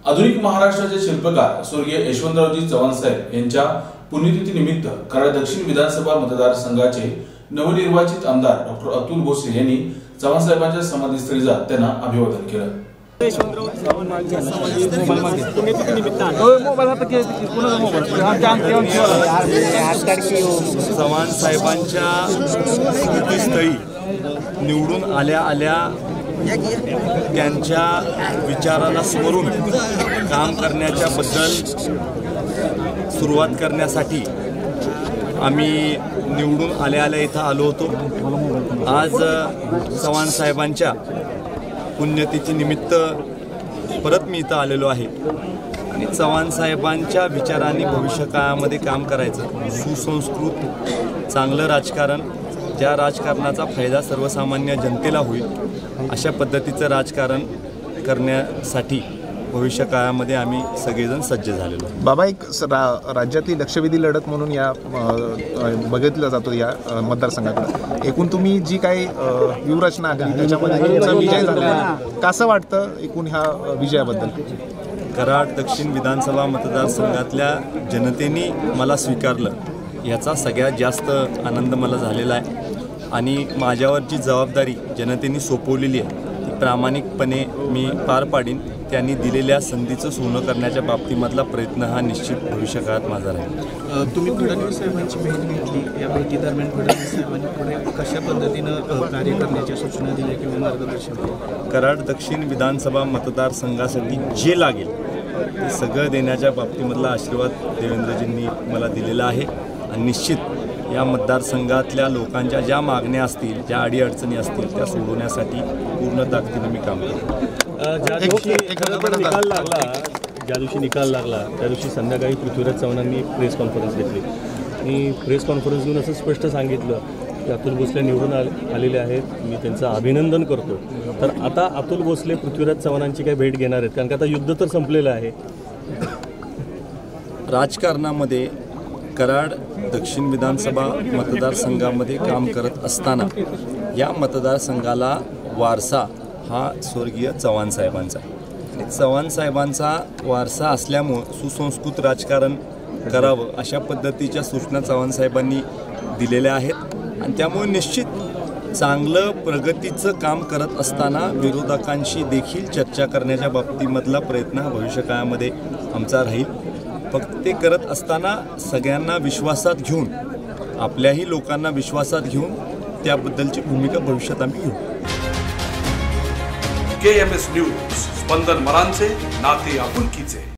आधुनिक महाराष्ट्राचे शिल्पकार स्वर्गीय यशवंतरावजी चव्हाण साहेब यांच्या पुण्यतिथीनिमित्त कराड दक्षिण विधानसभा मतदारसंघाचे नवनिर्वाचित आमदार डॉ. अतुल भोसले यांनी चव्हाण साहेबांच्या समाधीस्थळी जात त्यांना अभिवादन केलं। चव्हाण साहेबांच्या स्मृतीस्थळी निवडून आल्या त्यांच्या विचाराला स्मरून काम करण्याच्या बद्दल सुरुवात करण्यासाठी आम्ही निवडून आल्या इथं आलो होतो। आज चव्हाण साहेबांच्या पुण्यतिथीनिमित्त परत मी इथं आलेलो आहे आणि चव्हाण साहेबांच्या विचारांनी भविष्यकाळामध्ये काम करायचं, सुसंस्कृत चांगलं राजकारण, ज्या राजकारणाचा फायदा सर्वसामान्य जनतेला होईल अशा पद्धतीचं राजकारण करण्यासाठी भविष्य काळामध्ये आम्ही सगळेजण सज्ज झालेलो। बाबा, एक राज्यातील लक्षवेधी लढत म्हणून या बघितलं जातो या मतदारसंघाकडे। एकूण तुम्ही जी काही व्यूहरचना आखली त्याच्यामध्ये तुमचा विजय झाला, कसं वाटतं एकूण ह्या विजयाबद्दल? कराड दक्षिण विधानसभा मतदारसंघातल्या जनतेने मला स्वीकारलं याचा सगळ्यात जास्त आनंद मला झालेला आहे आणि माझ्यावर जी जबाबदारी जनतेने सोपवलेली आहे ती प्रामाणिकपणे मी पार पाडीन। त्यांनी दिलेल्या संधीचं सोनं करण्याच्या बाबतीमधला प्रयत्न हा निश्चित भविष्यकाळात माझा राहील। तुम्ही फडणवीस साहेबांची भेट घेतली, या भेटीदरम्यान फडणवीस साहेबांनी पुढे कशा पद्धतीनं कार्य करण्याच्या सूचना दिल्या किंवा मार्गदर्शन केलं? कराड दक्षिण विधानसभा मतदारसंघासाठी जे लागेल ते सगळं देण्याच्या बाबतीमधला आशीर्वाद देवेंद्रजींनी मला दिलेला आहे आणि निश्चित या मतदारसंघातल्या लोकांच्या ज्या मागण्या असतील, ज्या अडीअडचणी असतील त्या सोडवण्यासाठी पूर्ण ताकदीने मी काम करतो। ज्या दिवशी निकाल लागला त्या दिवशी संध्याकाळी पृथ्वीराज चव्हाणांनी प्रेस कॉन्फरन्स घेतली आणि प्रेस कॉन्फरन्स घेऊन असं स्पष्ट सांगितलं की अतुल भोसले निवडून आलेले आहेत, मी त्यांचं अभिनंदन करतो। तर आता अतुल भोसले पृथ्वीराज चव्हाणांची काही भेट घेणार आहेत, कारण का आता युद्ध तर संपलेलं आहे। राजकारणामध्ये कराड दक्षिण विधानसभा मतदारसंघामध्ये काम करत असताना या मतदारसंघाला वारसा हा स्वर्गीय चव्हाण साहेबांचा आणि चव्हाण साहेबांचा वारसा असल्यामुळं सुसंस्कृत राजकारण करावं अशा पद्धतीच्या सूचना चव्हाण साहेबांनी दिलेल्या आहेत आणि त्यामुळे निश्चित चांगलं प्रगतीचं काम करत असताना विरोधकांशी देखील चर्चा करण्याच्या बाबतीमधला प्रयत्न हा भविष्यकाळामध्ये आमचा राहील। फक्त ते करत असताना सगळ्यांना विश्वासात घेऊन, आपल्याही लोकांना विश्वासात घेऊन त्याबद्दलची भूमिका भविष्यात आम्ही घेऊ। KMS न्यूज, स्पंदन मरांचे नाते आपुलकीचे।